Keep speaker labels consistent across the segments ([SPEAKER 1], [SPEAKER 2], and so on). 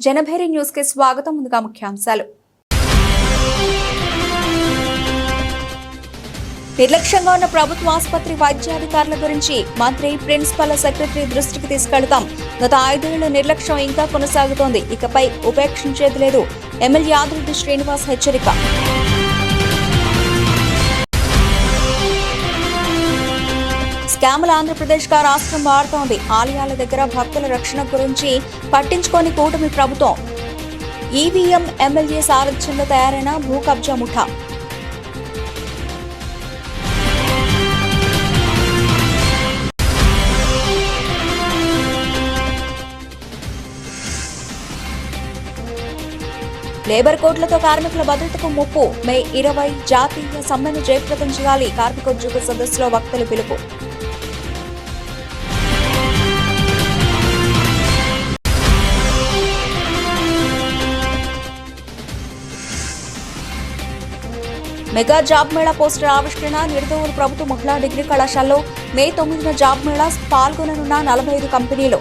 [SPEAKER 1] Janabheri news కి స్వాగతం. ముందుగా ముఖ్యాంశాలు. నిర్లక్ష్యంగా ఉన్న ప్రభుత్వ ఆసుపత్రి వైద్యాధికారుల గురించి మంత్రి, ప్రిన్సిపల్ సెక్రటరీ దృష్టికి తీసుకెళ్తాం. గత 5 ఏళ్ల నిర్లక్ష్యం ఇంకా కొనసాగుతోంది. ఇకపై ఉపేక్షించేది లేదు. ఎమ్మెల్యే ఆదిరెడ్డి శ్రీనివాస్ హెచ్చరిక. స్కాముల ఆంధ్రప్రదేశ్ గా రాష్ట్రం మారుతోంది. ఆలయాల దగ్గర భక్తుల రక్షణ గురించి పట్టించుకోని కూటమి ప్రభుత్వం. ఈవీఎం ఎమ్మెల్యే సారథ్యంలో తయారైన భూ కబ్జా ముఠా. లేబర్ కోడ్లతో కార్మికుల భద్రతకు ముప్పు. మే 20 జాతీయ సమ్మెను జయప్రదం చేయాలి. కార్మికోద్యోగ సదస్సులో వక్తలు పిలుపు. మెగా జాబ్ మేళా పోస్టర్ ఆవిష్కరణ. నిడదవోలు ప్రభుత్వ మహిళా డిగ్రీ కళాశాలలో మే 9న జాబ్ మేళా. పాల్గొననున్న 45 కంపెనీలు.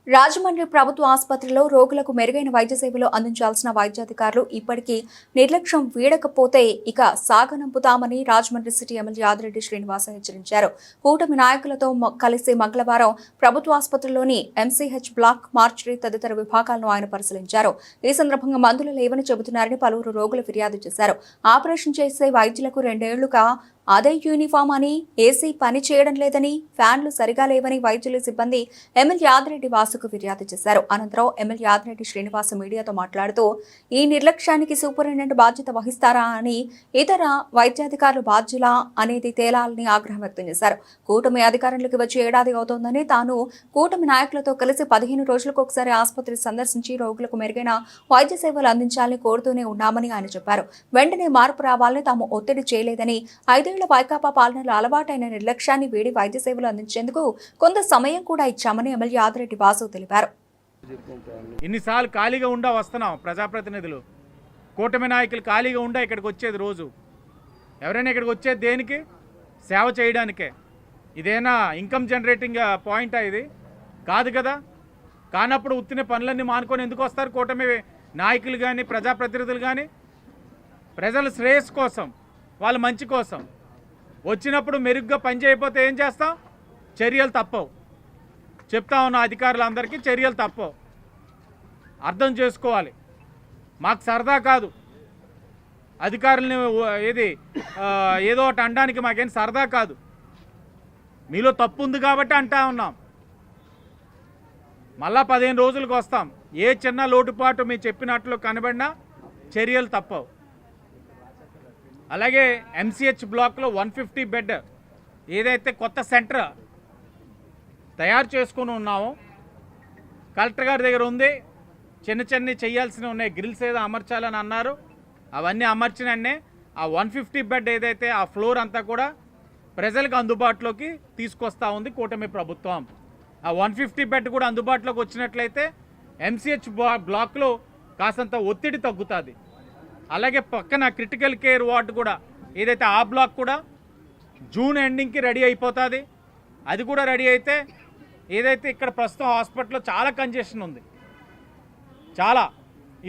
[SPEAKER 1] రాజమండ్రి ప్రభుత్వ ఆసుపత్రిలో రోగులకు మెరుగైన వైద్య సేవలు అందించాల్సిన వైద్యాధికారులు ఇప్పటికీ నిర్లక్ష్యం వీడకపోతే ఇక సాగనంపుతామని రాజమండ్రి సిటీ ఎమ్మెల్యే ఆదిరెడ్డి శ్రీనివాస్ హెచ్చరించారు. కూటమి నాయకులతో కలిసి మంగళవారం ప్రభుత్వ ఆసుపత్రిలోని ఎంసీహెచ్ బ్లాక్, మార్చరీ తదితర విభాగాలను ఆయన పరిశీలించారు. ఈ సందర్భంగా మందులు లేవని చెబుతున్నారని పలువురు రోగులు ఫిర్యాదు చేశారు. ఆపరేషన్ చేసే వైద్యులకు 2 ఏళ్లుగా అదే యూనిఫామ్ అని, ఏసీ పని చేయడం లేదని, ఫ్యాన్లు సరిగా లేవని వైద్యుల సిబ్బంది ఎమ్మెల్యే ఆదిరెడ్డి వాసుకు ఫిర్యాదు చేశారు. అనంతరం ఎమ్మెల్యే ఆదిరెడ్డి శ్రీనివాస్ మీడియాతో మాట్లాడుతూ ఈ నిర్లక్ష్యానికి సూపరింటెండెంట్ బాధ్యత వహిస్తారా అని, ఇతర వైద్యాధికారులు బాధ్యులా అనేది తేలాలని ఆగ్రహం వ్యక్తం చేశారు. కూటమి అధికారంలోకి వచ్చి ఏడాది అవుతోందని, తాను కూటమి నాయకులతో కలిసి 15 రోజులకు ఒకసారి ఆసుపత్రి సందర్శించి రోగులకు మెరుగైన వైద్య సేవలు అందించాలని కోరుతూనే ఉన్నామని ఆయన చెప్పారు. వెంటనే మార్పు రావాలని తాము ఒత్తిడి చేయలేదని, 5 వైకాపా పాలనలో అలవాటైన నిర్లక్ష్యాన్ని వీడి వైద్య సేవలు అందించేందుకు కొంత సమయం కూడా ఇచ్చామని ఎమ్మెల్యే ఆదిరెడ్డి వాసు తెలిపారు.
[SPEAKER 2] ఇన్నిసార్లు ఖాళీగా ఉండా వస్తున్నాం. ప్రజాప్రతినిధులు, కూటమి నాయకులు ఖాళీగా ఉండా ఇక్కడికి వచ్చేది. రోజు ఎవరైనా ఇక్కడికి వచ్చేది దేనికి? సేవ చేయడానికే. ఇదేనా ఇన్కమ్ జనరేటింగ్ పాయింటా? ఇది కాదు కదా. కానప్పుడు ఉత్తిన పనులన్నీ మానుకొని ఎందుకు వస్తారు కూటమి నాయకులు కానీ, ప్రజాప్రతినిధులు కానీ? ప్రజల శ్రేయస్సు కోసం, వాళ్ళ మంచి కోసం వచ్చినప్పుడు మెరుగ్గా పని చేయకపోతే ఏం చేస్తాం? చర్యలు తప్పవు. చెప్తా ఉన్న అధికారులందరికీ చర్యలు తప్పవు. అర్థం చేసుకోవాలి. మాకు సరదా కాదు అధికారులని ఏదో ఒకటి అనడానికి. మాకేం సరదా కాదు. మీలో తప్పు ఉంది కాబట్టి అంటా ఉన్నాం. మళ్ళా 15 రోజులకు వస్తాం. ఏ చిన్న లోటుపాటు మీరు చెప్పినట్లు కనబడినా చర్యలు తప్పవు. అలాగే ఎంసీహెచ్ బ్లాక్లో 150 బెడ్ ఏదైతే కొత్త సెంటర్ తయారు చేసుకుని ఉన్నామో కలెక్టర్ గారి దగ్గర ఉంది. చిన్న చేయాల్సినవి ఉన్నాయి. గ్రిల్స్ ఏదో అమర్చాలని అన్నారు. అవన్నీ అమర్చినన్నే ఆ 150 బెడ్ ఏదైతే ఆ ఫ్లోర్ అంతా కూడా ప్రజలకు అందుబాటులోకి తీసుకొస్తా ఉంది కూటమి ప్రభుత్వం. ఆ 150 బెడ్ కూడా అందుబాటులోకి వచ్చినట్లయితే ఎంసీహెచ్ బ్లాక్లో కాసంత ఒత్తిడి తగ్గుతుంది. అలాగే పక్కన క్రిటికల్ కేర్ వార్డు కూడా ఏదైతే ఆ బ్లాక్ కూడా జూన్ ఎండింగ్కి రెడీ అయిపోతుంది. అది కూడా రెడీ అయితే ఏదైతే ఇక్కడ ప్రస్తుతం హాస్పిటల్లో చాలా కంజెషన్ ఉంది, చాలా.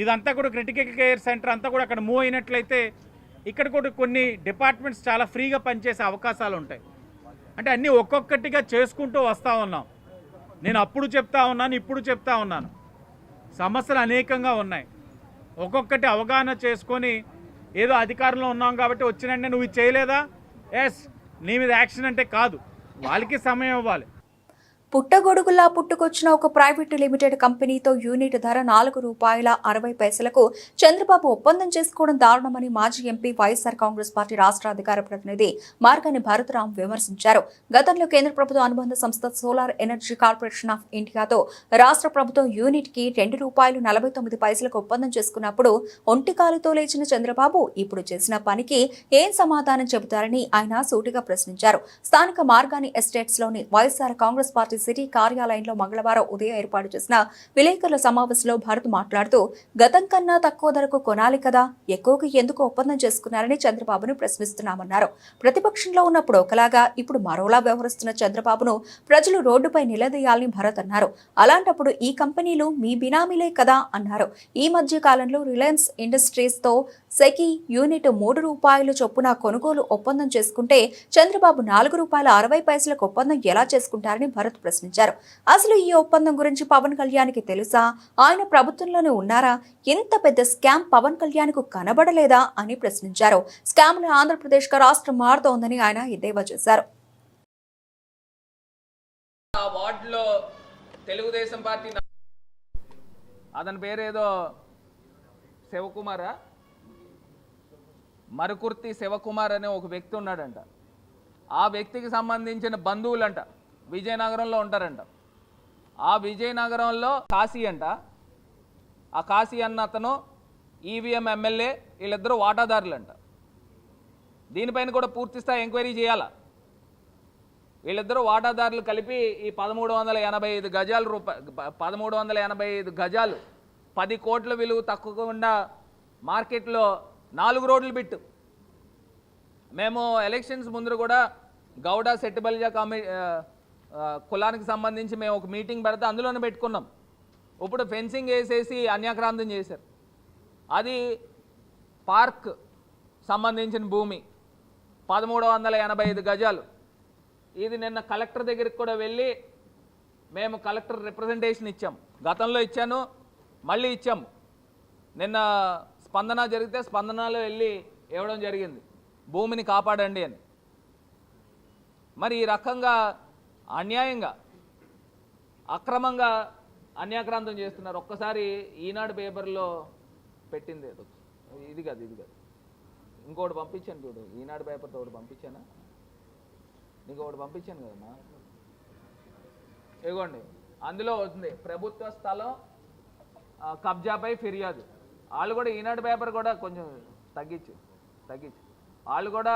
[SPEAKER 2] ఇదంతా కూడా క్రిటికల్ కేర్ సెంటర్ అంతా కూడా అక్కడ మూవ్ అయినట్లయితే ఇక్కడ కూడా కొన్ని డిపార్ట్మెంట్స్ చాలా ఫ్రీగా పనిచేసే అవకాశాలు ఉంటాయి. అంటే అన్నీ ఒక్కొక్కటిగా చేసుకుంటూ వస్తూ ఉన్నాం. నేను అప్పుడు చెప్తా ఉన్నాను, ఇప్పుడు చెప్తా ఉన్నాను. సమస్యలు అనేకంగా ఉన్నాయి. ఒక్కొక్కటి అవగాహన చేసుకొని ఏదో అధికారంలో ఉన్నాం కాబట్టి వచ్చినంటే నువ్వు ఇది చేయలేదా, ఎస్ నీ మీద యాక్షన్ అంటే కాదు. వాళ్ళకి సమయం ఇవ్వాలి.
[SPEAKER 1] పుట్టగొడుగులా పుట్టుకొచ్చిన ఒక ప్రైవేటు లిమిటెడ్ కంపెనీతో యూనిట్ ధర ₹4.60 చంద్రబాబు ఒప్పందం చేసుకోవడం దారుణమని మాజీ ఎంపీ, వైఎస్ఆర్ కాంగ్రెస్ పార్టీ రాష్ట్ర అధికార ప్రతినిధి మార్గాని భరతరాం విమర్శించారు. గతంలో కేంద్ర ప్రభుత్వ అనుబంధ సంస్థ సోలార్ ఎనర్జీ కార్పొరేషన్ ఆఫ్ ఇండియాతో రాష్ట్ర ప్రభుత్వం యూనిట్ కి ₹2.49 ఒప్పందం చేసుకున్నప్పుడు ఒంటికాలుతో లేచిన చంద్రబాబు ఇప్పుడు చేసిన పనికి ఏం సమాధానం చెబుతారని ఆయన సూటిగా ప్రశ్నించారు. స్థానిక మార్గాని ఎస్టేట్స్ లోని వైఎస్ఆర్ కాంగ్రెస్ పార్టీ సిటీ కార్యాలయంలో మంగళవారం ఉదయం ఏర్పాటు చేసిన విలేకరుల సమావేశంలో భారత్ మాట్లాడుతూ గతం కన్నా తక్కువ ధరకు కొనాలి కదా, ఎక్కువగా ఎందుకు ఒప్పందం చేసుకున్నారని చంద్రబాబును ప్రశ్నిస్తున్నామన్నారు. ప్రతిపక్షంలో ఉన్నప్పుడు ఒకలాగా, ఇప్పుడు మరోలా వ్యవహరిస్తున్న చంద్రబాబును ప్రజలు రోడ్డుపై నిలదీయాలని భరత్ అన్నారు. అలాంటప్పుడు ఈ కంపెనీలు మీ బినామీలే కదా అన్నారు. ఈ మధ్య కాలంలో రిలయన్స్ ఇండస్ట్రీస్ తో సెకి యూనిట్ ₹3 చొప్పున కొనుగోలు ఒప్పందం చేసుకుంటే చంద్రబాబు ₹4.60 ఒప్పందం ఎలా చేసుకుంటారని భరత్ ప్రశ్నించారు. అసలు ఈ ఒప్పందం గురించి పవన్ కళ్యాణ్కి తెలుసా? ఆయన ప్రభుత్వంలోనే ఉన్నారా? ఇంత పెద్ద స్కామ్ పవన్ కళ్యాణ్కు కనబడలేదా అని ప్రశ్నించారు. స్కామ్లో ఆంధ్రప్రదేశ్గా రాష్ట్రం మారుతోందని ఆయన ఎద్దేవా చేశారు.
[SPEAKER 3] తెలుగుదేశం పార్టీ అతని పేరేదో శివకుమారా, మరుకుర్తి శివకుమార్ అనే ఒక వ్యక్తి ఉన్నాడంట. ఆ వ్యక్తికి సంబంధించిన బంధువులంట విజయనగరంలో ఉంటారంట. ఆ విజయనగరంలో కాశీ అంట. ఆ కాశీ అన్న అతను ఈవీఎం ఎమ్మెల్యే, వీళ్ళిద్దరూ వాటాదారులంట. దీనిపైన కూడా పూర్తిస్థాయి ఎంక్వైరీ చేయాలా. వీళ్ళిద్దరూ వాటాదారులు కలిపి ఈ 1385 గజాలు 1385 గజాలు 10 కోట్ల విలువ తక్కువకుండా మార్కెట్లో 4 రోడ్లు బిట్టు. మేము ఎలక్షన్స్ ముందు కూడా గౌడ సెట్టిబలిజా కులానికి సంబంధించి మేము ఒక మీటింగ్ పెడితే అందులోనే పెట్టుకున్నాం. ఇప్పుడు ఫెన్సింగ్ వేసేసి అన్యాక్రాంతం చేశారు. అది పార్క్ సంబంధించిన భూమి 1385 గజాలు. ఇది నిన్న కలెక్టర్ దగ్గరికి కూడా వెళ్ళి మేము కలెక్టర్ రిప్రజెంటేషన్ ఇచ్చాం. గతంలో ఇచ్చాను, మళ్ళీ ఇచ్చాము. నిన్న స్పందన జరిగితే స్పందనలో వెళ్ళి ఇవ్వడం జరిగింది, భూమిని కాపాడండి అని. మరి ఈ రకంగా అన్యాయంగా అక్రమంగా అన్యాక్రాంతం చేస్తున్నారు. ఒక్కసారి ఈనాడు పేపర్లో పెట్టింది ఇది కాదు ఇంకోటి పంపించాను చూడు. ఈనాడు పేపర్తో ఒకటి పంపించానా, నీకు ఒకటి పంపించాను కదమ్మా. ఇదిగోండి, అందులో వస్తుంది ప్రభుత్వ స్థలం కబ్జాపై ఫిర్యాదు. వాళ్ళు కూడా ఈనాడు పేపర్ కూడా కొంచెం తగ్గించు వాళ్ళు కూడా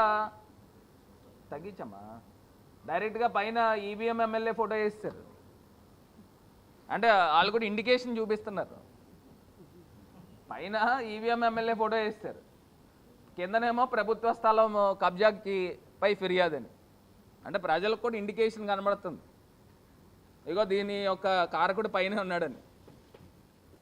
[SPEAKER 3] తగ్గించమ్మా. డైరెక్ట్గా పైన ఈవీఎం ఎమ్మెల్యే ఫోటో వేస్తారు. అంటే వాళ్ళు కూడా ఇండికేషన్ చూపిస్తున్నారు. పైన ఈవీఎం ఎమ్మెల్యే ఫోటో వేస్తారు, కిందనేమో ప్రభుత్వ స్థలం కబ్జాకి పై ఫిర్యాదు అని. అంటే ప్రజలకు కూడా ఇండికేషన్ కనబడుతుంది, ఇగో దీని యొక్క కారకుడు పైన ఉన్నాడని.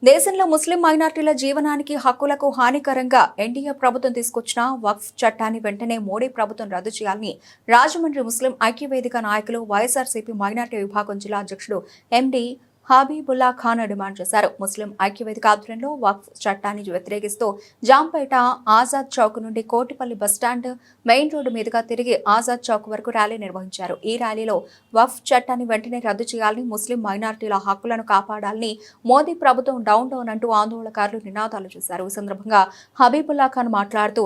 [SPEAKER 1] దేశంలో ముస్లిం మైనార్టీల జీవనానికి హక్కులకు హానికరంగా ఎన్డీఏ ప్రభుత్వం తీసుకొచ్చిన వక్ఫ్ చట్టాన్ని వెంటనే మోడీ ప్రభుత్వం రద్దు చేయాలని రాజమండ్రి ముస్లిం ఐక్యవేదిక నాయకులు, వైఎస్ఆర్సీపీ మైనార్టీ విభాగం జిల్లా అధ్యక్షుడు ఎండీ హబీబుల్లా ఖాన్ డిమాండ్ చేశారు. ముస్లిం ఐక్యవేదిక ఆధ్వర్యంలో వక్ఫ్ చట్టాన్ని వ్యతిరేకిస్తూ జాంపేట ఆజాద్ చౌక్ నుండి కోటిపల్లి బస్టాండ్ మెయిన్ రోడ్డు మీదుగా తిరిగి ఆజాద్ చౌక్ వరకు ర్యాలీ నిర్వహించారు. ఈ ర్యాలీలో వక్ఫ్ చట్టాన్ని వెంటనే రద్దు చేయాలని, ముస్లిం మైనార్టీల హక్కులను కాపాడాలని, మోదీ ప్రభుత్వం డౌన్ అంటూ ఆందోళనకారులు నినాదాలు చేశారు. ఈ సందర్భంగా హబీబుల్లా ఖాన్ మాట్లాడుతూ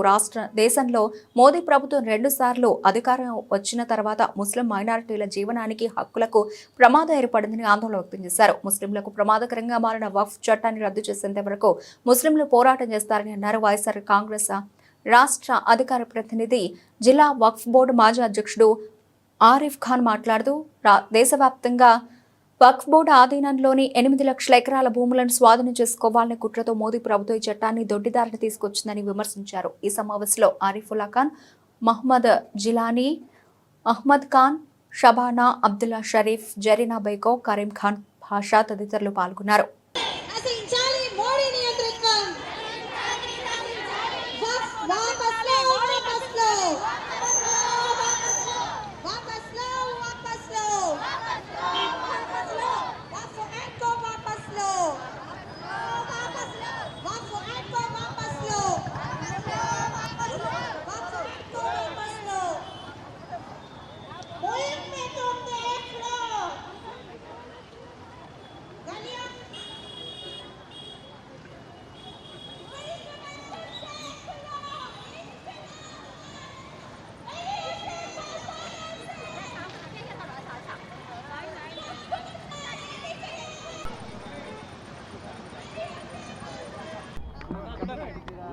[SPEAKER 1] దేశంలో మోదీ ప్రభుత్వం 2 సార్లు అధికారం వచ్చిన తర్వాత ముస్లిం మైనార్టీల జీవనానికి హక్కులకు ప్రమాదం ఏర్పడిందని ఆందోళన వ్యక్తం చేశారు. ముస్లింలకు ప్రమాదకరంగా మారిన వక్ఫ్ చట్టాన్ని రద్దు చేసేంత వరకు ముస్లింలు పోరాటం చేస్తారని అన్నారు. వైఎస్ఆర్ కాంగ్రెస్ రాష్ట్ర అధికార ప్రతినిధి, జిల్లా వక్ఫ్ బోర్డు మాజీ అధ్యక్షుడు ఆరిఫ్ ఖాన్ మాట్లాడుతూ దేశవ్యాప్తంగా వక్ఫ్ బోర్డు ఆధీనంలోని 8 లక్షల ఎకరాల భూములను స్వాధీనం చేసుకోవాలనే కుట్రతో మోదీ ప్రభుత్వం ఈ చట్టాన్ని దొడ్డిదారిని తీసుకొచ్చిందని విమర్శించారు. ఈ సమావేశంలో ఆరిఫుల్లా ఖాన్, మహ్మద్ జిలానీ, అహ్మద్ ఖాన్, షబానా, అబ్దుల్లా షరీఫ్, జరీనా బేగో, కరీం ఖాన్ భాషా తదితరులు పాల్గొన్నారు.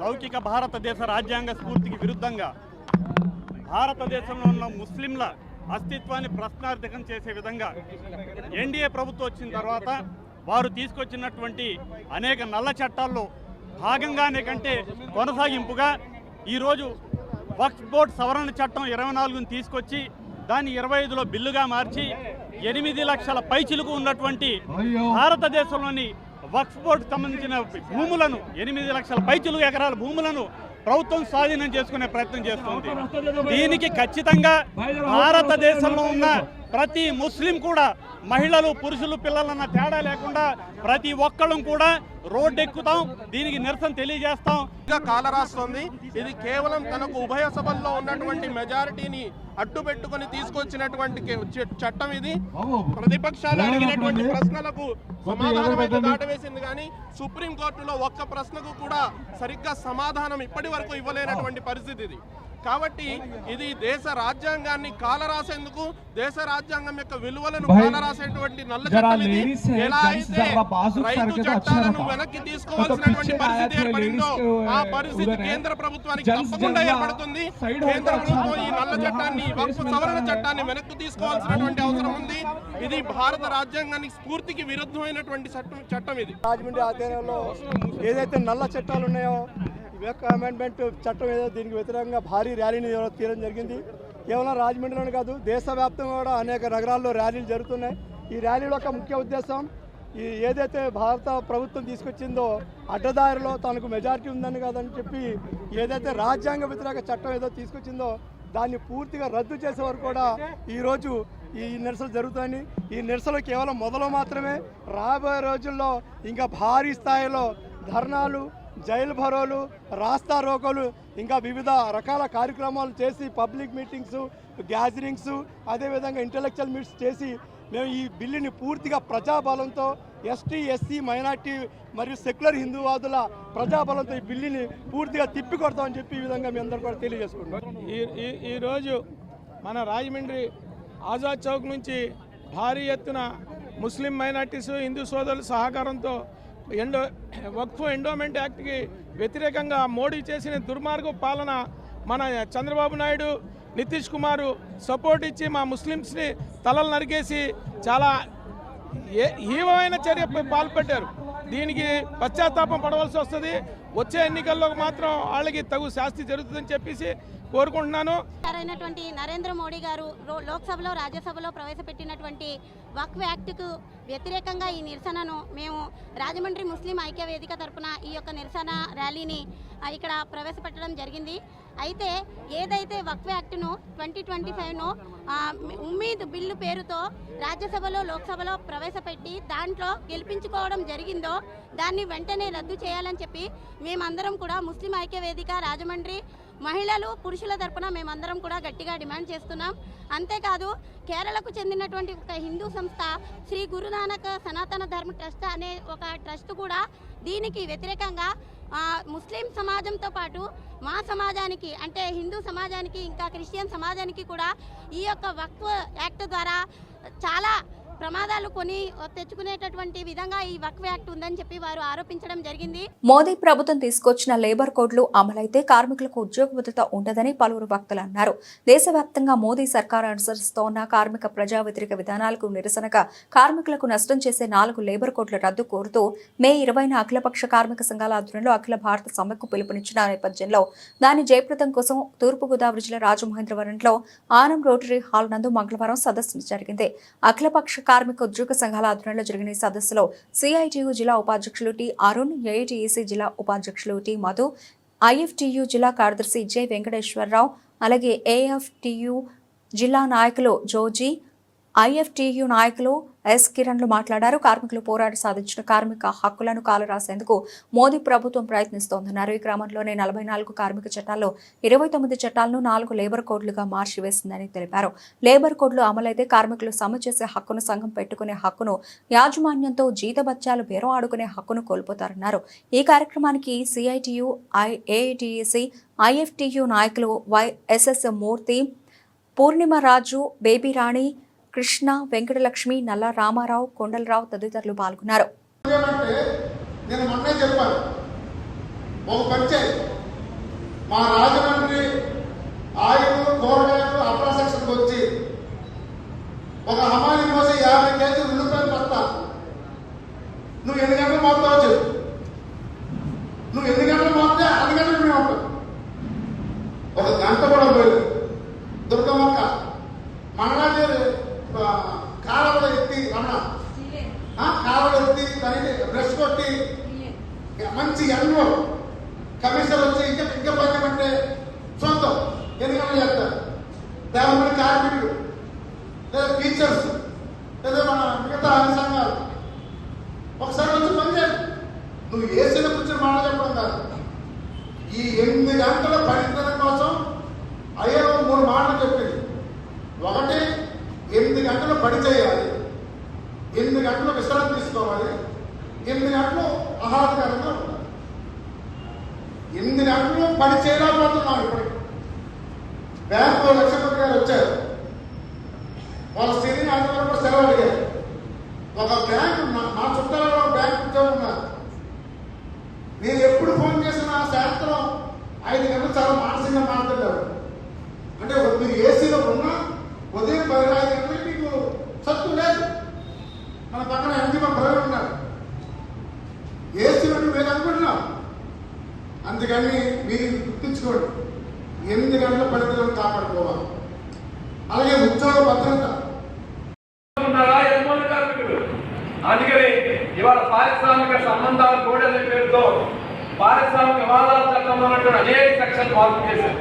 [SPEAKER 4] లౌకిక భారతదేశ రాజ్యాంగ స్ఫూర్తికి విరుద్ధంగా భారతదేశంలో ఉన్న ముస్లింల అస్తిత్వాన్ని ప్రశ్నార్థకం చేసే విధంగా ఎన్డీఏ ప్రభుత్వం వచ్చిన తర్వాత వారు తీసుకొచ్చినటువంటి అనేక నల్ల చట్టాల్లో భాగంగానే కంటే కొనసాగింపుగా ఈరోజు వక్ఫ్ బోర్డ్ సవరణ చట్టం 24ని తీసుకొచ్చి దాన్ని 25లో బిల్లుగా మార్చి 8 లక్షల పైచిలుకు ఉన్నటువంటి భారతదేశంలోని వక్ఫ్ బోర్డుకు సంబంధించిన భూములను 8 లక్షల పైచిలుకు ఎకరాల భూములను ప్రభుత్వం స్వాధీనం చేసుకునే ప్రయత్నం చేస్తుంది. దీనికి ఖచ్చితంగా భారతదేశంలో ఉన్న ప్రతి ముస్లిం కూడా మహిళలు పురుషులు పిల్లలన్న తేడా లేకుండా ప్రతి ఒక్కళ్ళం కూడా రోడ్డెక్కుతాం, దీనికి నిరసన తెలియజేస్తాం.
[SPEAKER 5] కాలరాస్తోంది. ఇది కేవలం తనకు ఉభయ సభల్లో ఉన్నటువంటి మెజారిటీని అడ్డుపెట్టుకుని తీసుకొచ్చినటువంటి చట్టం ఇది. ప్రతిపక్షాలు అడిగినటువంటి ప్రశ్నలకు సమాధానం అయితే దాటవేసింది, కానీ సుప్రీంకోర్టులో ఒక్క ప్రశ్నకు కూడా సరిగ్గా సమాధానం ఇప్పటి వరకు ఇవ్వలేనటువంటి పరిస్థితి ఇది. కాబట్టి ఇది దేశ రాజ్యాంగాన్ని కాలరాసేందుకు, దేశ రాజ్యాంగం యొక్క విలువలను కాలరాసేటువంటి నల్ల చట్టం ఇది. ఎలా అయితే రైతు చట్టాలను వెనక్కి తీసుకోవాల్సినటువంటి పరిస్థితి ఏర్పడిందో ఆ పరిస్థితి కేంద్ర ప్రభుత్వానికి తప్పకుండా ఏర్పడుతుంది. కేంద్ర ప్రభుత్వం ఈ నల్ల చట్టాన్ని, వక్ఫ్ సవరణ చట్టాన్ని వెనక్కి తీసుకోవాల్సినటువంటి అవసరం ఉంది. ఇది భారత రాజ్యాంగానికి స్ఫూర్తికి విరుద్ధమైనటువంటి చట్టం ఇది.
[SPEAKER 6] రాజమండ్రి ఆధ్వర్యంలో ఏదైతే నల్ల చట్టాలు ఉన్నాయో అమెండ్మెంట్ చట్టం ఏదో దీనికి వ్యతిరేకంగా భారీ ర్యాలీని తీయడం జరిగింది. కేవలం రాజమండ్రిలోనే కాదు, దేశవ్యాప్తంగా కూడా అనేక నగరాల్లో ర్యాలీలు జరుగుతున్నాయి. ఈ ర్యాలీలో ఒక ముఖ్య ఉద్దేశం, ఈ ఏదైతే భారత ప్రభుత్వం తీసుకొచ్చిందో అడ్డదారిలో తనకు మెజారిటీ ఉందని కాదని చెప్పి ఏదైతే రాజ్యాంగ వ్యతిరేక చట్టం ఏదో తీసుకొచ్చిందో దాన్ని పూర్తిగా రద్దు చేసే వరకు కూడా ఈరోజు ఈ నిరసనలు జరుగుతాయని, ఈ నిరసనలు కేవలం మొదలు మాత్రమే. రాబోయే రోజుల్లో ఇంకా భారీ స్థాయిలో ధర్నాలు, జైలు భరోలు, రాస్తా రోకోలు, ఇంకా వివిధ రకాల కార్యక్రమాలు చేసి పబ్లిక్ మీటింగ్స్, గ్యాదరింగ్స్, అదేవిధంగా ఇంటలెక్చువల్ మీట్స్ చేసి మేము ఈ బిల్లుని పూర్తిగా ప్రజాబలంతో, ఎస్టీ, ఎస్సీ, మైనార్టీ మరియు సెక్యులర్ హిందూవాదుల ప్రజాబలంతో ఈ బిల్లుని పూర్తిగా తిప్పికొడతామని చెప్పి ఈ విధంగా మీ అందరూ కూడా తెలియజేసుకుంటున్నాం.
[SPEAKER 7] ఈరోజు మన రాజమండ్రి ఆజాద్ చౌక్ నుంచి భారీ ఎత్తున ముస్లిం మైనార్టీస్, హిందూ సోదరుల సహకారంతో వక్ఫ్ ఎండోమెంట్ యాక్ట్కి వ్యతిరేకంగా మోడీ చేసిన దుర్మార్గ పాలన మన చంద్రబాబు నాయుడు, నితీష్ కుమార్ సపోర్ట్ ఇచ్చి మా ముస్లిమ్స్ని తలలు నరికేసి చాలా హీవమైన చర్య పాల్పడ్డారు. దీనికి పశ్చాత్తాపం పడవలసి వస్తుంది. వచ్చే ఎన్నికల్లో మాత్రం వాళ్ళకి తగు శాస్తి జరుగుతుందని చెప్పేసి కోరుకుంటున్నాను.
[SPEAKER 8] అయినటువంటి నరేంద్ర మోడీ గారు లోక్సభలో, రాజ్యసభలో ప్రవేశపెట్టినటువంటి వక్ఫ్ యాక్ట్కు వ్యతిరేకంగా ఈ నిరసనను మేము రాజమండ్రి ముస్లిం ఐక్య వేదిక తరఫున ఈ యొక్క నిరసన ర్యాలీని ఇక్కడ ప్రవేశపెట్టడం జరిగింది. అయితే ఏదైతే వక్ఫ్ యాక్ట్ను 2025ను ఉమ్మీద్ బిల్లు పేరుతో రాజ్యసభలో, లోక్సభలో ప్రవేశపెట్టి దాంట్లో గెలిపించుకోవడం జరిగిందో దాన్ని వెంటనే రద్దు చేయాలని చెప్పి మేమందరం కూడా ముస్లిం ఐక్య వేదిక రాజమండ్రి మహిళలు, పురుషుల తరపున మేమందరం కూడా గట్టిగా డిమాండ్ చేస్తున్నాం. అంతేకాదు కేరళకు చెందినటువంటి ఒక హిందూ సంస్థ శ్రీ గురునానక్ సనాతన ధర్మ ట్రస్ట్ అనే ఒక ట్రస్ట్ కూడా దీనికి వ్యతిరేకంగా ముస్లిం సమాజంతో పాటు మా సమాజానికి, అంటే హిందూ సమాజానికి, ఇంకా క్రిస్టియన్ సమాజానికి కూడా ఈ యొక్క వక్ఫ్ యాక్ట్ ద్వారా చాలా ప్రమాదాలు కొని తెచ్చుకునేటటువంటి విధంగా ఈ వక్ఫ్ యాక్ట్ ఉందని చెప్పి వారు ఆరోపించడం జరిగింది.
[SPEAKER 1] మోదీ ప్రభుత్వం తీసుకొచ్చిన లేబర్ కోడ్లు అమలైతే కార్మికులకు ఉద్యోగ భద్రత ఉండదని పలువురు వక్తలు అన్నారు. దేశవ్యాప్తంగా మోదీ సర్కార్ అనుసరిస్తోన్న కార్మిక ప్రజా వ్యతిరేక విధానాలకు నిరసనగా కార్మికులకు నష్టం చేసే 4 లేబర్ కోడ్ల రద్దు కోరుతూ మే 20న అఖిలపక్ష కార్మిక సంఘాల ఆధ్వర్యంలో అఖిల భారత సమ్మెకు పిలుపునిచ్చిన నేపథ్యంలో దాని జయప్రదం కోసం తూర్పుగోదావరి జిల్లా రాజమహేంద్రవరంలో ఆనం రోటరీ హాల్ నందు మంగళవారం సదస్సు జరిగింది. అఖిలపక్ష కార్మిక ఉద్యోగ సంఘాల ఆధ్వర్యంలో జరిగిన ఈ సదస్సులో సిఐటియు జిల్లా ఉపాధ్యక్షులు టి అరుణ్, ఏఐటిఈసి జిల్లా ఉపాధ్యక్షులు టి మధు, ఐఎఫ్టియు జిల్లా కార్యదర్శి జె వెంకటేశ్వరరావు, అలాగే ఏఎఫ్టియు జిల్లా నాయకులు జోజీ, ఐఎఫ్టియు నాయకులు ఎస్ కిరణ్లు మాట్లాడారు. కార్మికులు పోరాడి సాధించిన కార్మిక హక్కులను కాలరాసేందుకు మోదీ ప్రభుత్వం ప్రయత్నిస్తోందన్నారు. ఈ క్రమంలోనే 44 కార్మిక చట్టాల్లో 29 చట్టాలను 4 లేబర్ కోడ్లుగా మార్చివేసిందని తెలిపారు. లేబర్ కోడ్లు అమలైతే కార్మికులు సమ్మె చేసే హక్కును, సంఘం పెట్టుకునే హక్కును, యాజమాన్యంతో జీతబత్యాలు బేరం ఆడుకునే హక్కును కోల్పోతారన్నారు. ఈ కార్యక్రమానికి సిఐటియు, ఏఐటిఈసి, ఐఎఫ్టియు నాయకులు వైఎస్ఎస్ మూర్తి, పూర్ణిమ రాజు, బేబీ రాణి, కృష్ణ, వెంకటలక్ష్మి, నల్ల రామారావు, కొండలరావు తదితరులు పాల్గొన్నారు.
[SPEAKER 9] నేను మొన్నే చెప్పాను, ఒక పంచాయతీ మా రాజమండ్రి ఆయుధ కూరగాయలు అప్రా సెక్షన్కి వచ్చి ఒక హమాలి మోసే 50 కేజీలు ఉల్లిపాయలు వస్తా. నువ్వు ఎన్ని గంటలు మోస్తావో చెప్పు. నువ్వు ఎన్ని గంటలు మోస్తే 10 గంటలు మేము ఉంటాం. ఒక గంట కూడా పోయింది. దుర్గమ్మక్క మంగళాదేవి కాలంలో ఎత్తి రమణ కాలంలో ఎత్తి దానికి బ్రష్ కొట్టి మంచి ఎండలో కమిషనర్ వచ్చి ఇంకా పని అంటే చూద్దాం ఎన్ని గంటలు చేస్తారు. దేవపల్లి కార్మికులు లేదా టీచర్స్ లేదా మన మిగతా అన్ని సంఘాలు ఒకసారి వచ్చి పని చేయాలి. నువ్వు ఏసీలో కూర్చొని మాట చెప్పడం కాదు. ఈ 8 గంటల పనితనం కోసం అయ్యో 3 మాటలు చెప్పింది. ఒకటి 8 గంటలు పని చేయాలి, 8 గంటలు విశ్రాంతి తీసుకోవాలి, 8 గంటలు ఆహ్లాదకరంగా ఉండాలి. 8 గంటలు పని చేయలేకపోతున్నాం. ఇప్పుడు బ్యాంకు లక్ష్మణ్ గారు వచ్చారు, వాళ్ళ స్థితిని అందరూ సెలవు అడిగారు. ఒక బ్యాంకు మా చుట్టాలలో బ్యాంకు ఉద్యోగం ఉన్నారు. నేను ఎప్పుడు ఫోన్ చేసినా సాయంత్రం 5 గంటలు చాలా మానసికంగా మాట్లాడారు. అంటే మీరు ఏసీలో ఉన్నా ఉదయం 15 గంటలకి మీకు సత్తు లేదు. మన పక్కన ఎంపీ ప్రజలు ఉన్నారు, ఏసీలో మీరు అనుకుంటున్నాం. అందుకని మీరు గుర్తించుకోండి, 8 గంటల పరిధిలను కాపాడుకోవాలి. అలాగే ఉద్యోగ భద్రత.
[SPEAKER 3] అందుకని ఇవాళ పారిశ్రామిక సంబంధాల కోడ్ అనే పేరుతో పారిశ్రామిక వివాదాల చట్టంలో ఉన్నటువంటి అనేక సెక్షన్ మార్పు చేశారు.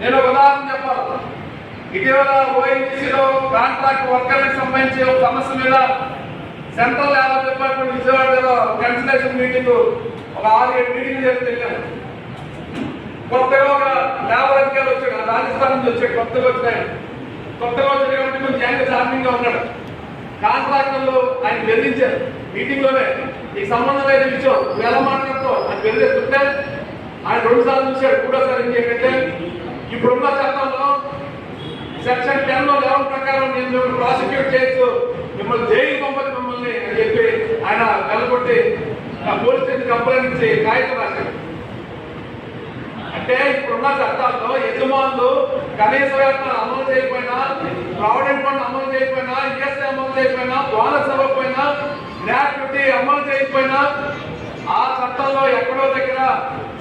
[SPEAKER 3] నేను ఒక ఉదాహరణ చెప్పాలి. ఇటీవల ఓఎన్జీసీలో కాంట్రాక్ట్ వర్కర్లకు సంబంధించి ఒక సమస్య మీద సెంట్రల్ లేబర్ డిపార్ట్మెంట్ విజయవాడలో కన్సల్టేషన్ మీటింగ్ ఒక 6-7 మీటింగ్ చేసి వెళ్ళాను. కొత్తగా ఒక లేబర్ అధికారి వచ్చాడు, రాజస్థాన్ నుంచి వచ్చాడు. కొత్తగా వచ్చిన కాబట్టి కొంచెం యాంగ చార్మింగ్ గా ఉన్నాడు. కాంట్రాక్టర్లు ఆయన బెదిరించారు మీటింగ్ లోనే, ఈ సంబంధం లేదు విషయం నువ్వు ఎలా మాట్లాడుతావు అని బెదిరిస్తుంటే ఆయన 2 సార్లు చూశాడు. 3ఓసారి ఏం చేయాలంటే ఇప్పుడున్న చట్టంలో సెక్షన్ 10లో 11 ప్రకారం నేను మిమ్మల్ని ప్రాసిక్యూట్ చేయొచ్చు, మిమ్మల్ని జైలు పంపదు మిమ్మల్ని అని చెప్పి ఆయన వెళ్ళగొట్టి పోలీస్ స్టేషన్ కంప్లైంట్ ఇచ్చి కాగితం రాశాడు. అంటే ఇప్పుడున్న చట్టాల్లో యజమానులు కనీస వేతనాలు అమలు చేయకపోయినా, ప్రావిడెంట్ ఫండ్ అమలు చేయకపోయినా, ఈఎస్ఐ అమలు చేయకపోయినా, బోనస్ ఇవ్వకపోయినా, గ్రాట్యుటీ అమలు చేయకపోయినా ఆ చట్టంలో ఎక్కడో దగ్గర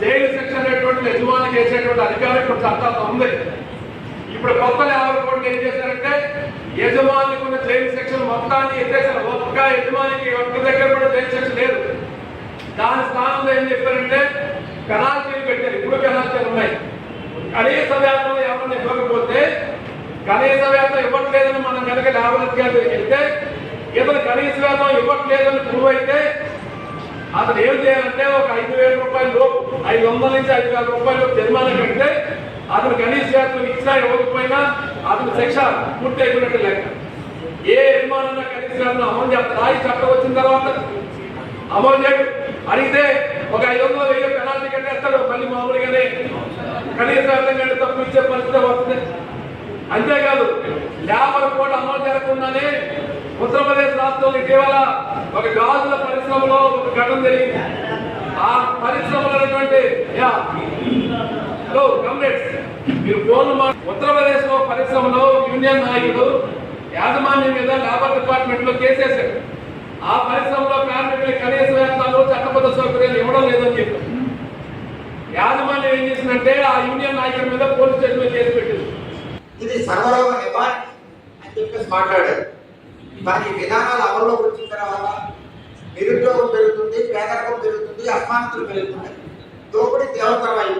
[SPEAKER 3] జైలు శిక్ష అనేటువంటి యజమానికి వేసేటువంటి అధికారం ఇప్పుడు చట్టాల్లో ఉంది. ఇప్పుడు కొత్త లేబర్ కోడ్ ఏం చేశారంటే యజమానికి ఉన్న జైలు శిక్షను మొత్తాన్ని ఎత్తేసారు. ఒక్క యజమానికి ఒక్క దగ్గర కూడా జైలు శిక్ష లేదు. దాని స్థానంలో ఏం చెప్పారంటే పెనాల్టీలు పెట్టారు. ఇప్పుడు పెనాల్టీలు ఉన్నాయి. కనీస వేతనం ఎవరిని ఇవ్వకపోతే, కనీస వేతనం ఇవ్వట్లేదని మనం కనుక లేబర్ అధికారులకు వెళ్తే, ఇతను కనీస వేతనం ఇవ్వట్లేదని ప్రూవ్ అయితే అతను ఏం చేయాలంటే ఒక 5,000 రూపాయల లోపు, 500 నుంచి 5,000 రూపాయలు జరిమానా కడితే అతను కనీస వేతనం ఇచ్చినా ఇవ్వకపోయినా అతను శిక్ష పూర్తి అయిపోయినట్టు లెక్క. ఏ యజమానైనా కనీస వేతనం అమలు చేస్తారు. ఈ చట్టం వచ్చిన తర్వాత అమలు చేయడు. అడిగితే ఒక 500,000 పెనాల్టీ కట్టేస్తాడు. మళ్ళీ మామూలుగానే కనీస వేతనం కంటే తప్పు ఇచ్చే పరిస్థితి వస్తుంది. అంతేకాదు లేబర్ కోడ్ అమలు జరగకుండానే ఉత్తరప్రదేశ్ రాష్ట్రంలో ఇటీవల ఒక గాజుల పరిశ్రమలో ఒక ఘటన జరిగింది. ఆ పరిశ్రమలో మీరు ఫోన్ ఉత్తరప్రదేశ్ లో పరిశ్రమలో యూనియన్ నాయకుడు యాజమాన్యం మీద లేబర్ డిపార్ట్మెంట్ లో కేసేశారు. ఆ పరిశ్రమలో కార్మికులకు కనీస వేతనాలు, చట్టబద్ధ సౌకర్యాలు ఇవ్వడం లేదని చెప్పారు. యాజమాన్యం ఏం చేసిందంటే ఆ యూనియన్ నాయకుడి మీద పోలీస్ స్టేషన్ లో కేసు పెట్టింది.
[SPEAKER 10] ఇది సర్వరోగ నివారణ అని చెప్పేసి మాట్లాడారు. కానీ విధానాలు అమల్లోకి వచ్చిన తర్వాత నిరుద్యోగం పెరుగుతుంది, పేదరికం పెరుగుతుంది, అసమానతలు పెరుగుతున్నాయి, దోపిడీ తీవ్రతరమై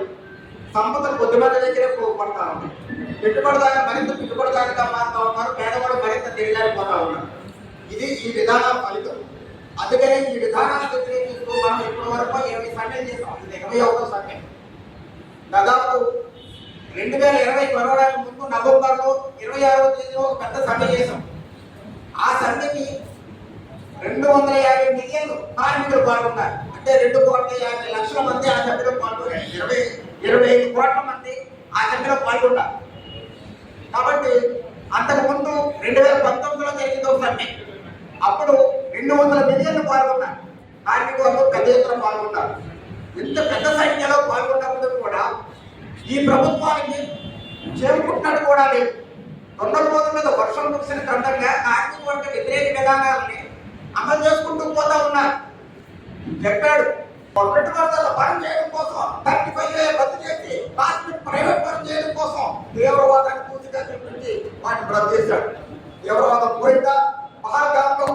[SPEAKER 10] సంపదలు కొద్దిమంది దగ్గరే పోగొడతా ఉన్నాయి. పెట్టుబడిదారులు మరింత పెట్టుబడిదారుగా మారుతా ఉన్నారు, పేదవాడు మరింత దిగజారిపోతా ఉన్నారు. ఇది ఈ విధానాల ఫలితం. అందుకనే ఈ విధానాలు వ్యతిరేకిస్తూ మనం ఇప్పటి వరకు 20 సమ్మెలు చేస్తాం. ఇది 21వ సమ్మె. దాదాపు 2020 కరోనాకు ముందు నవంబర్లో 26వ తేదీలో ఒక పెద్ద సమ్మె చేశాం. ఆ సమ్మెకి 250 మిలియన్లు కార్మికులు పాల్గొన్నారు. అంటే 2,50,00,000 మంది ఆ సమ్మెలో పాల్గొన్నారు. 25 కోట్ల మంది ఆ సమ్మెలో పాల్గొన్నారు. కాబట్టి అంతకుముందు 2019లో జరిగింది ఒక సమ్మె. అప్పుడు 200 మిలియన్లు పాల్గొన్నారు. కార్మికులు పెద్ద ఎత్తున పాల్గొన్నారు. ఇంత పెద్ద సంఖ్యలో పాల్గొన్నప్పుడు కూడా ఈ ప్రభుత్వానికి చేరుకుంటున్నట్టు కూడా లేదు. దొండపోత మీద వర్షం కురిసిన తండ్రిగా కార్మిక వర్గ వ్యతిరేక విధానాలని అమలు చేసుకుంటూ పోతా ఉన్నారు. చెప్పాడు గవర్నమెంట్ వర్గాల పని చేయడం కోసం 35 రద్దు చేసి కార్మిక ప్రైవేట్ పని చేయడం కోసం తీవ్రవాదాన్ని పూర్తిగా చూపించి వాటిని రద్దు చేశాడు. తీవ్రవాదం పోయిందా? మహాగాంలో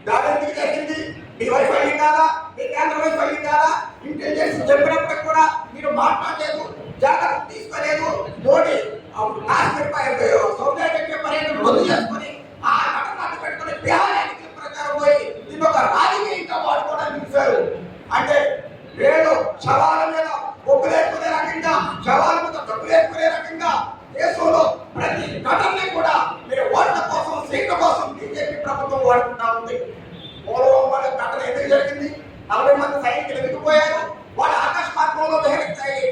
[SPEAKER 10] దాడి ఎందుకు జరిగింది? మీ వైఫల్యం కాదా? మీ కేంద్ర వైఫల్యం కాదా? ఇంటెలిజెన్స్ చెప్పినప్పుడు కూడా మీరు మాట్లాడలేదు, జాగ్రత్త తీసుకోలేదు. మోడీ సౌదాగర్య పర్యటన రద్దు చేసుకుని ఆ ఘటన పెట్టుకుని బిహార్ ఎన్నికల ప్రచారం పోయి దీన్ని ఒక రాజకీయంగా వాడుకోవడానికి చూశారు. అంటే నేను శవాల మీద ఒప్పులేసుకునే రకంగా, శవాల మీద డబ్బులేసుకునే రకంగా దేశంలో ప్రతి ఘటనని కూడా మీరు ఓట్ల కోసం, సీట్ల కోసం బీజేపీ ప్రభుత్వం వాడుకుంటా ఉంది. పోలవరం వాళ్ళ ఘటన ఎందుకు జరిగింది? 40 మంది సైనికులు ఎదిగిపోయారు. వాళ్ళు ఆకాశ మార్గంలో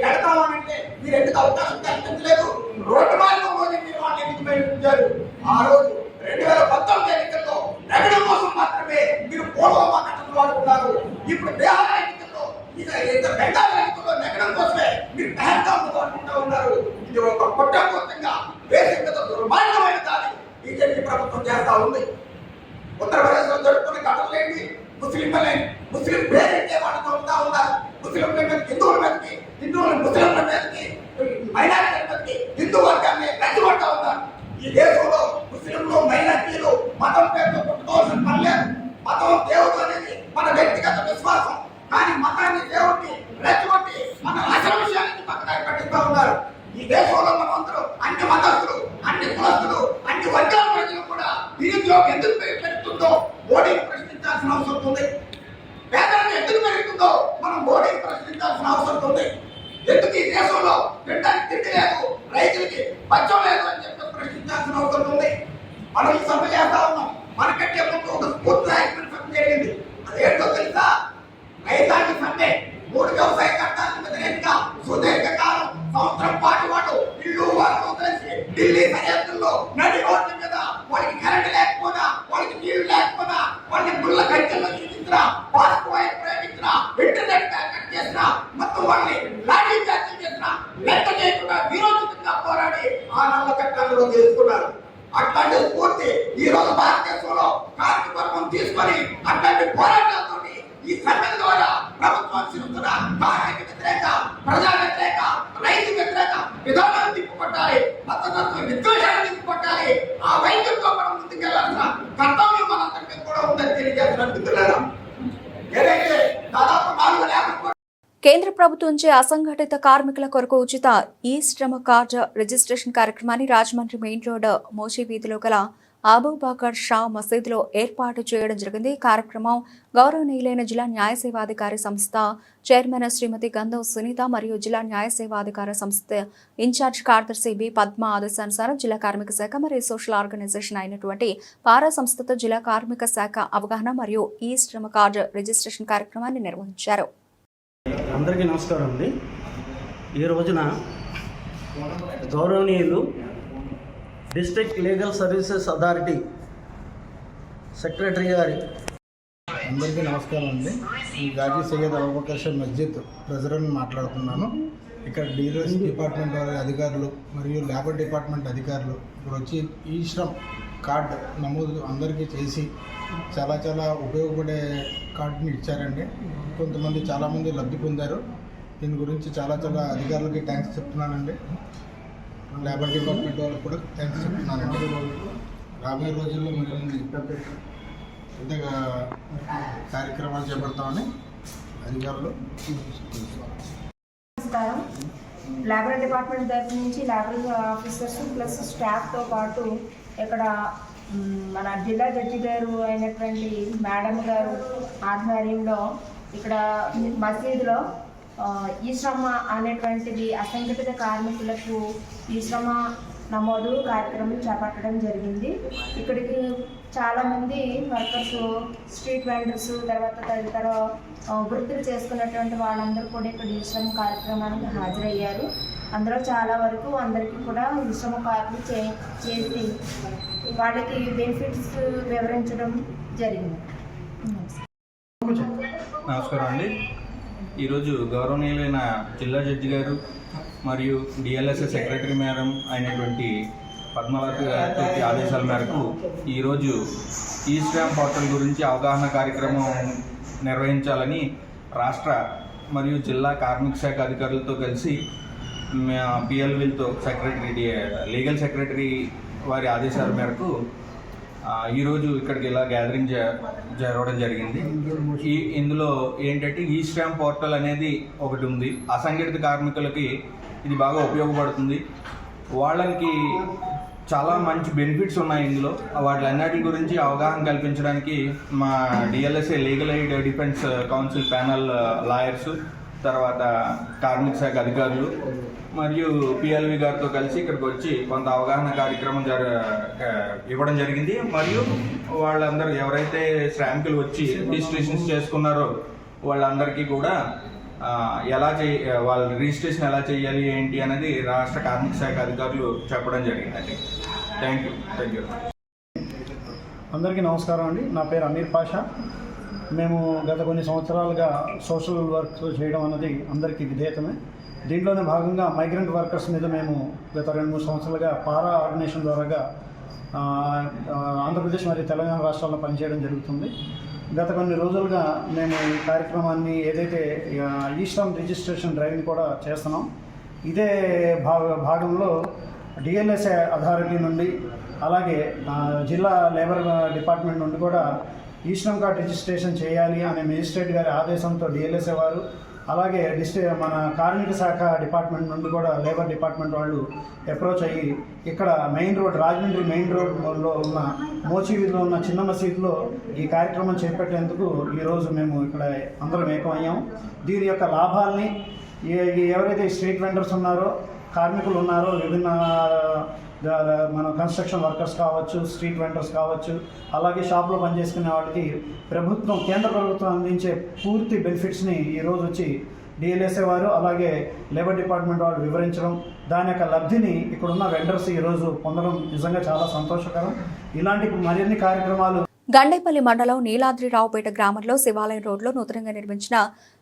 [SPEAKER 10] వెళతామనంటే మీరు ఎందుకు అవకాశం కల్పించలేదు? రోడ్డు మార్గంలో మీరు వాళ్ళు ఎందుకు ప్రయత్నించారు? ఆ రోజు 2019 ఎన్నికల్లో నెగడం కోసం మాత్రమే మీరు పోలవరం ఘటన వాడుకున్నారు. ఇప్పుడు బిహార్ ఎన్నికల్లో బెంగాల్ ఎన్నికల్లో నెగడం కోసమే మీరు పెహల్గామ్ వాడుకుంటూ ఉన్నారు. ఇది ఒక కుట్రపూర్తంగా బేసిక్ దుర్మార్గమైన దాడి బీజేపీ ప్రభుత్వం చేస్తా ఉంది. ఉత్తరప్రదేశ్ లో జరుపుకునే ఘటనలేంటి? ముస్లిం పేరెంటే వాళ్ళు చదువుతా ఉన్నారు. ముస్లింల మీద హిందువుల మీదకి, హిందువుల ముస్లింల మీదకి, మైనారిటీల మీదకి హిందూ వర్గాన్ని రెచ్చగొడతా ఉన్నారు. ఈ దేశంలో ముస్లింలు, మైనారిటీలు మతం పేరుతో పుట్టుకోవాల్సిన పని లేదు. మతం దేవుడు అనేది మన వ్యక్తిగత విశ్వాసం. కానీ మతాన్ని, దేవుడిని రెచ్చగొట్టి మన అసలు విషయాన్ని పక్కన పట్టిస్తూ ఉన్నారు. ఈ దేశంలో మనం అందరూ అన్ని మతస్థులు, అన్ని కులస్తులు, అన్ని వర్గాల ప్రజలు కూడా నిరుద్యోగం ఎందుకు పెరుగుతుందో మోడీని ప్రశ్నించాల్సిన అవసరం ఉంది. పేదరికం ఎందుకు పెరుగుతుందో మనం మోడీని ప్రశ్నించాల్సిన అవసరం ఉంది. ఎందుకు ఈ దేశంలో తినడానికి తిండి లేదు, రైతులకి పచ్చం లేదు అని చెప్పి ప్రశ్నించాల్సిన అవసరం ఉంది. మనం ఈ సభ చేస్తా ఉన్నాం. మనకంటే ముందు ఒక స్ఫూర్తిదాయకమైన సభ జరిగింది. అదేంటో తెలుసా? రైతాంగ సమ్మె. 3 వ్యవసాయ చట్టాలకు వ్యతిరేకంగా సుదీర్ఘకాలం సంవత్సరం పాటు వాడు ఇల్లు వాళ్ళు తెలిసి ఢిల్లీ సరిహద్దుల్లో నడి రోడ్ల మీద వాళ్ళకి కరెంట్ లేకపోయినా, వాళ్ళకి నీళ్లు లేకపోయినా, వాళ్ళని ముళ్ళ గంటల్లో చూపించినా, పాస్పోర్ట్ వైర్ ప్రయోగించినా, ఇంటర్నెట్ కట్ చేసినా, మొత్తం వాళ్ళని లాఠీ చార్జీ చేసినా లెక్క చేయకుండా వీరోచితంగా పోరాడి ఆ నల్ల చట్టాలను తీసుకున్నారు. అట్లాంటి స్ఫూర్తి ఈ రోజు భారతదేశంలో కార్మిక వర్గం తీసుకొని అట్లాంటి పోరాటాలతో ఈ సమ్మె ద్వారా ప్రభుత్వం చిరుతున్న కార్మిక వ్యతిరేక, ప్రజా వ్యతిరేక, రైతు వ్యతిరేక విధానాలు తిప్పుకొట్టాలి. మతతత్వ విద్వేషాలు తిప్పుకొట్టాలి. ఆ వైద్యంతో మనం ముందుకెళ్లాల్సిన కర్తవ్యం మనందరికీ కూడా ఉందని తెలియజేస్తున్నారు. ఏదైతే దాదాపు 4,50
[SPEAKER 1] కేంద్ర ప్రభుత్వంచే అసంఘటిత కార్మికుల కొరకు ఉచిత ఈ శ్రమ కార్డు రిజిస్ట్రేషన్ కార్యక్రమాన్ని రాజమండ్రి మెయిన్ రోడ్ మోషి వీధిలో గల అబూబకర్ షా మసీదులో ఏర్పాటు చేయడం జరిగింది. ఈ కార్యక్రమం గౌరవనీయులైన జిల్లా న్యాయ సేవాధికారి సంస్థ చైర్మన్ శ్రీమతి గంధం సునీత మరియు జిల్లా న్యాయ సేవాధికార సంస్థ ఇన్ఛార్జ్ కార్యదర్శి బి పద్మ ఆదేశానుసారం జిల్లా కార్మిక శాఖ మరియు సోషల్ ఆర్గనైజేషన్ అయినటువంటి పారా సంస్థతో జిల్లా కార్మిక శాఖ అవగాహన మరియు ఈ శ్రమ కార్డు రిజిస్ట్రేషన్ కార్యక్రమాన్ని నిర్వహించారు.
[SPEAKER 11] అందరికీ నమస్కారం అండి. ఈ రోజున గౌరవనీయులు district legal services authority secretary గారి
[SPEAKER 12] అందరికీ నమస్కారం అండి. ఈ గాజీ సయ్యద్ అబూబకర్ షా మస్జిద్ ప్రెసిడెంట్ మాట్లాడుతున్నాను. ఇక్కడ డీలర్స్ డిపార్ట్మెంట్ వారి అధికారులు మరియు లేబర్ డిపార్ట్మెంట్ అధికారులు ఇప్పుడు వచ్చి ఈ శ్రమ్ కార్డ్ నమోదు అందరికీ చేసి చాలా ఉపయోగపడే కార్డుని ఇచ్చారండి. కొంతమంది చాలామంది లబ్ధి పొందారు. దీని గురించి చాలా అధికారులకి థ్యాంక్స్ చెప్తున్నానండి. లేబర్ డిపార్ట్మెంట్ వాళ్ళకి కూడా థ్యాంక్స్ చెప్తున్నానండి. రాబోయే రోజుల్లో మరిన్ని పెద్దగా కార్యక్రమాలు చేపడతామని అధికారులు.
[SPEAKER 13] నమస్కారం. లేబర్ డిపార్ట్మెంట్ తరఫు నుంచి లేబర్ ఆఫీసర్స్ ప్లస్ స్టాఫ్తో పాటు ఇక్కడ మన జిల్లా జడ్జి గారు అయినటువంటి మేడం గారు ఆధ్వర్యంలో ఇక్కడ మసీదులో ఈ శ్రమ అనేటువంటిది అసంఘటిత కార్మికులకు ఈ శ్రమ నమోదు కార్యక్రమం చేపట్టడం జరిగింది. ఇక్కడికి చాలామంది వర్కర్స్, స్ట్రీట్ వెండర్స్, తర్వాత తదితర వృత్తులు చేసుకున్నటువంటి వాళ్ళందరూ కూడా ఇక్కడ ఈ శ్రమ కార్యక్రమానికి హాజరయ్యారు. అందులో చాలా వరకు అందరికీ కూడా ఈ శ్రమ కార్డులు చేసి వాళ్ళకి బెనిఫిట్స్ వివరించడం జరిగింది.
[SPEAKER 14] నమస్కారం అండి. ఈరోజు గౌరవనీయులైన జిల్లా జడ్జి గారు మరియు డిఎల్ఎస్ఏ సెక్రటరీ మేడం అయినటువంటి పద్మలత గారి ఆదేశాల మేరకు ఈరోజు ఈ శ్రామ్ పోర్టల్ గురించి అవగాహన కార్యక్రమం నిర్వహించాలని రాష్ట్ర మరియు జిల్లా కార్మిక శాఖ అధికారులతో కలిసి పిఎల్విలతో లీగల్ సెక్రటరీ వారి ఆదేశాల మేరకు ఈరోజు ఇక్కడికి ఇలా గ్యాదరింగ్ జరగడం జరిగింది. ఇందులో ఏంటంటే ఈ శ్రామ్ పోర్టల్ అనేది ఒకటి ఉంది. అసంఘటిత కార్మికులకి ఇది బాగా ఉపయోగపడుతుంది. వాళ్ళకి చాలా మంచి బెనిఫిట్స్ ఉన్నాయి ఇందులో. వాటిలన్నిటి గురించి అవగాహన కల్పించడానికి మా DLSA legal aid defence council panel lawyers, తర్వాత కార్మిక శాఖ అధికారులు మరియు పిఎల్వి గారితో కలిసి ఇక్కడికి వచ్చి కొంత అవగాహన కార్యక్రమం ఇవ్వడం జరిగింది. మరియు వాళ్ళందరూ ఎవరైతే శ్రామికులు వచ్చి రిజిస్ట్రేషన్స్ చేసుకున్నారో వాళ్ళందరికీ కూడా వాళ్ళ రిజిస్ట్రేషన్ ఎలా చేయాలి ఏంటి అనేది రాష్ట్ర కార్మిక శాఖ అధికారులు చెప్పడం జరిగిందండి. Thank you.
[SPEAKER 11] అందరికీ నమస్కారం అండి. నా పేరు అమీర్ పాషా. మేము గత కొన్ని సంవత్సరాలుగా సోషల్ వర్క్ చేయడం అన్నది అందరికీ విధేయతమే. దీంట్లోనే భాగంగా మైగ్రెంట్ వర్కర్స్ మీద మేము గత 2-3 సంవత్సరాలుగా పారా ఆర్గనైజేషన్ ద్వారాగా ఆంధ్రప్రదేశ్ మరియు తెలంగాణ రాష్ట్రాల్లో పనిచేయడం జరుగుతుంది. గత కొన్ని రోజులుగా మేము ఈ కార్యక్రమాన్ని ఏదైతే ఈ శ్రమ్ రిజిస్ట్రేషన్ డ్రైవ్ని కూడా చేస్తున్నాం. ఇదే భాగంలో డిఎల్ఎస్ఏ అథారిటీ నుండి అలాగే జిల్లా లేబర్ డిపార్ట్మెంట్ నుండి కూడా ఈ శ్రమ్ కార్డ్ రిజిస్ట్రేషన్ చేయాలి అనే మేజిస్ట్రేట్ గారి ఆదేశంతో డిఎల్ఎస్ఏ వారు, అలాగే మన కార్మిక శాఖ డిపార్ట్మెంట్ నుండి కూడా లేబర్ డిపార్ట్మెంట్ వాళ్ళు అప్రోచ్ అయ్యి ఇక్కడ మెయిన్ రోడ్, రాజమండ్రి మెయిన్ రోడ్లో ఉన్న మోచివీధిలో ఉన్న చిన్న మసీదులో ఈ కార్యక్రమం చేపట్టేందుకు ఈరోజు మేము ఇక్కడ అందరం ఏకమయ్యాము. దీని యొక్క లాభాల్ని ఎవరైతే స్ట్రీట్ వెండర్స్ ఉన్నారో, కార్మికులు ఉన్నారో, విభిన్న మన కన్స్ట్రక్షన్ వర్కర్స్ కావచ్చు, స్ట్రీట్ వెండర్స్ కావచ్చు, అలాగే షాప్లో పనిచేసుకునే వాళ్ళకి కేంద్ర ప్రభుత్వం అందించే పూర్తి బెనిఫిట్స్ని ఈరోజు వచ్చి డిఎల్ఎస్ఏ వారు అలాగే లేబర్ డిపార్ట్మెంట్ వాళ్ళు వివరించడం, దాని యొక్క లబ్ధిని ఇక్కడున్న వెండర్స్ ఈరోజు పొందడం నిజంగా చాలా సంతోషకరం. ఇలాంటి మరిన్ని కార్యక్రమాలు
[SPEAKER 1] గండేపల్లి మండలం నీలాద్రిరావుపేట గ్రామంలో శివాలయం రోడ్లో నూతనంగా నిర్మించిన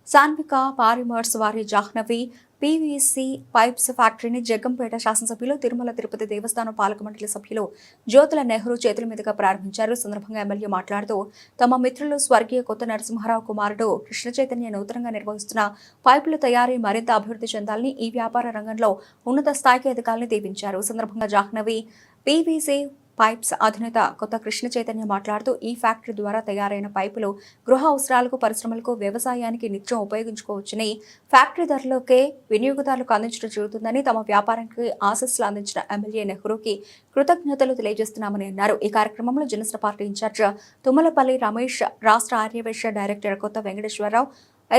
[SPEAKER 1] సాన్విక పారిమర్స్ వారి జాహ్నవి పీవీసీ పైప్స్ ఫ్యాక్టరీని జగ్గంపేట శాసనసభ్యులు తిరుమల తిరుపతి దేవస్థానం పాలక మండలి సభ్యులు జ్యోతుల నెహ్రూ చేతుల మీదుగా ప్రారంభించారు. సందర్భంగా ఎమ్మెల్యే మాట్లాడుతూ తమ మిత్రులు స్వర్గీయ కొత్త నరసింహారావు కుమారుడు కృష్ణ చైతన్య నూతనంగా నిర్వహిస్తున్న పైపుల తయారీ మరింత అభివృద్ధి చెందాలని, ఈ వ్యాపార రంగంలో ఉన్నత స్థాయికి ఎదగాలని దీవించారు. సందర్భంగా జాహ్నవి పీవీసీ పైప్స్ అధినేత కొత్త కృష్ణ చైతన్య మాట్లాడుతూ ఈ ఫ్యాక్టరీ ద్వారా తయారైన పైపులు గృహ అవసరాలకు, పరిశ్రమలకు, వ్యవసాయానికి నిత్యం ఉపయోగించుకోవచ్చని, ఫ్యాక్టరీ ధరలోకే వినియోగదారులకు అందించడం జరుగుతుందని, తమ వ్యాపారానికి ఆశీస్సులు అందించిన ఎమ్మెల్యే నెహ్రూకి కృతజ్ఞతలు తెలియజేస్తున్నామని అన్నారు. ఈ కార్యక్రమంలో జనసేన పార్టీ ఇన్ఛార్జ్ తుమ్మలపల్లి రమేష్, రాష్ట్ర ఆర్యవైశ్య డైరెక్టర్ కొత్త వెంకటేశ్వరరావు,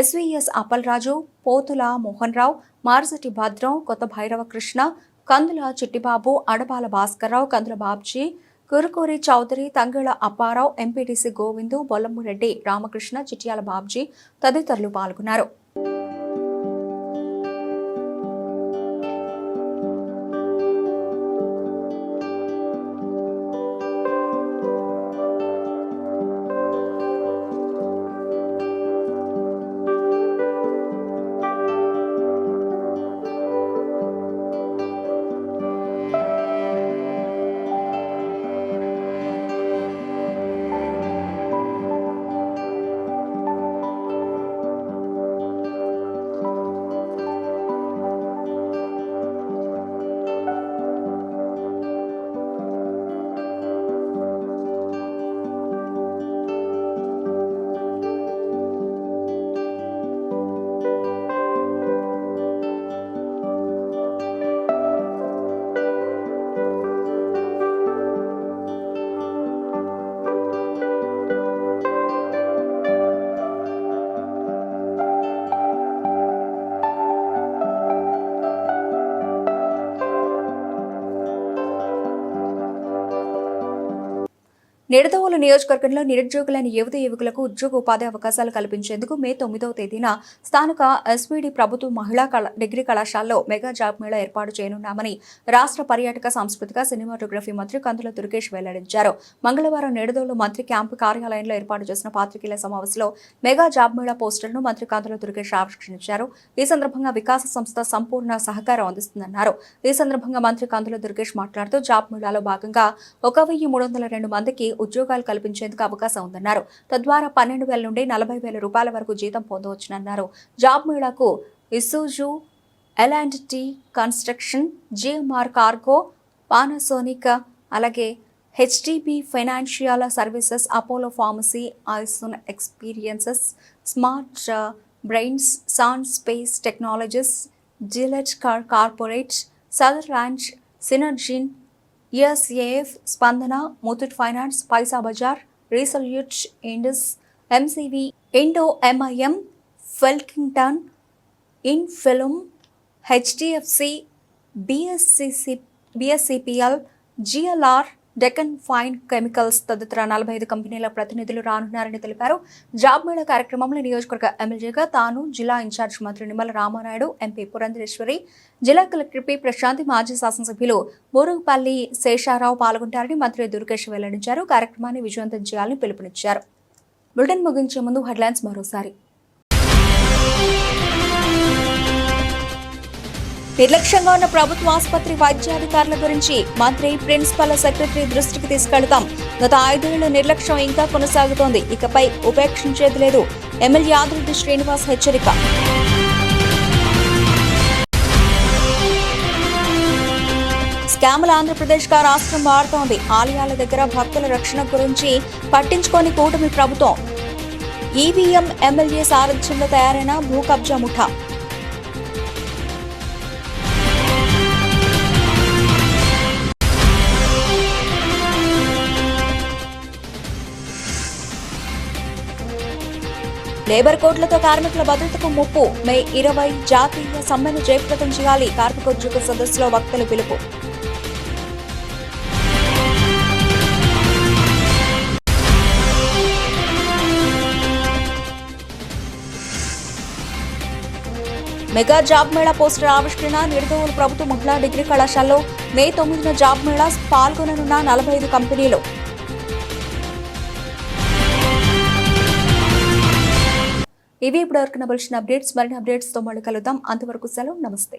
[SPEAKER 1] ఎస్వీఎస్ అప్పలరాజు, పోతుల మోహన్ రావు, మారసటి భద్రం, కొత్త భైరవ కృష్ణ, కందుల చిట్టిబాబు, అడపాల భాస్కర్రావు, కందుల బాబ్జీ, కురుకూరి చౌదరి, తంగళ అప్పారావు, ఎంపీటీసీ గోవిందు, బొల్లమురెడ్డి రామకృష్ణ, చిట్యాల బాబ్జీ తదితరులు పాల్గొన్నారు. నిడదవోలు నియోజకవర్గంలో నిరుద్యోగులైన యువకులకు ఉద్యోగ ఉపాధి అవకాశాలు కల్పించేందుకు మే 9వ తేదీన స్థానిక ఎస్పీడీ ప్రభుత్వ మహిళా డిగ్రీ కళాశాలలో మెగా జాబ్ మేళా ఏర్పాటు చేయనున్నామని రాష్ట్ర పర్యాటక సాంస్కృతిక సినిమాటోగ్రఫీ మంత్రి కందుల దుర్గేష్ వెల్లడించారు. మంగళవారం నిడదవోలు మంత్రి క్యాంపు కార్యాలయంలో ఏర్పాటు చేసిన పాత్రికేయుల సమావేశంలో మెగా జాబ్ మేళా పోస్టర్ను మంత్రి కందుల దుర్గేష్ ఆవిష్కరించారు. ఈ సందర్భంగా వికాస సంస్థ సంపూర్ణ సహకారం అందిస్తుందన్నారు. ఈ సందర్భంగా మంత్రి కందుల దుర్గేష్ మాట్లాడుతూ జాబ్ మేళాలో భాగంగా 1302 మందికి ఉద్యోగాలు కల్పించేందుకు అవకాశం ఉందన్నారు. తద్వారా 12,000 నుండి 40,000 రూపాయల వరకు జీతం పొందవచ్చునన్నారు. జాబ్ మేళాకు ఇసూజు, L&T కన్స్ట్రక్షన్, GMR కార్గో, పానాసోనిక్, అలాగే HDB financial services, Apollo pharmacy, ఐసోన్ ఎక్స్పీరియన్సెస్, స్మార్ట్ బ్రెయిన్స్, సాన్ space technologies, Gillette corporate, Sutherland, సినర్జిన్, ESAF, Spandana, Muthoot finance, Paisa Bazaar, Resolute, Indus, MCV, Indo MIM, Pilkington, ఇన్ఫిల్మ్, HDFC, BSCPL, GLR, Deccan fine chemicals తదితర 45 కంపెనీల ప్రతినిధులు రానున్నారని తెలిపారు. జాబ్ మేళా కార్యక్రమంలో నియోజకవర్గ ఎమ్మెల్యేగా తాను, జిల్లా ఇన్ఛార్జ్ మంత్రి నిమ్మల రామానాయుడు, ఎంపీ పురంధరేశ్వరి, జిల్లా కలెక్టర్ పి ప్రశాంతి, మాజీ శాసనసభ్యులు మురుగుపల్లి శేషారావు పాల్గొంటారని మంత్రి దుర్గేష్ వెల్లడించారు. కార్యక్రమాన్ని విజయవంతం చేయాలని పిలుపునిచ్చారు. బులెటిన్ ముగించే ముందు హెడ్లైన్స్ మరోసారి. నిర్లక్ష్యంగా ఉన్న ప్రభుత్వ ఆసుపత్రి వైద్యాధికారుల గురించి మంత్రి, ప్రిన్సిపల్ సెక్రటరీ దృష్టికి తీసుకెళ్తాం. గత 5 ఏళ్ల నిర్లక్ష్యం ఇంకా కొనసాగుతోంది. ఇకపై ఉపేక్షించేది లేదు. ఎమ్మెల్యే ఆదిరెడ్డి శ్రీనివాస్ హెచ్చరిక. స్కాముల ఆంధ్రప్రదేశ్గా రాష్ట్రం మారుతోంది. ఆలయాల దగ్గర భక్తుల రక్షణ గురించి పట్టించుకోని కూటమి ప్రభుత్వం. ఈవీఎం ఎమ్మెల్యే సారథ్యంలో తయారైన భూ కబ్జా ముఠా. లేబర్ కోడ్లతో కార్మికుల భద్రతకు ముప్పు. మే 20 జాతీయ సమ్మెను జయప్రదం చేయాలి. కార్మికోద్యోగ సదస్సులో వక్తలు పిలుపు. మెగా జాబ్ మేళా పోస్టర్ ఆవిష్కరణ. నిడదవోలు ప్రభుత్వ మహిళా డిగ్రీ కళాశాలలో మే 9న జాబ్ మేళా. పాల్గొననున్న 45 కంపెనీలు. ఇవి ఇప్పటివరకు నవలసిన అప్డేట్స్. మరిన్ని అప్డేట్స్తో మళ్ళీ కలుద్దాం. అంతవరకు సెలవు. నమస్తే.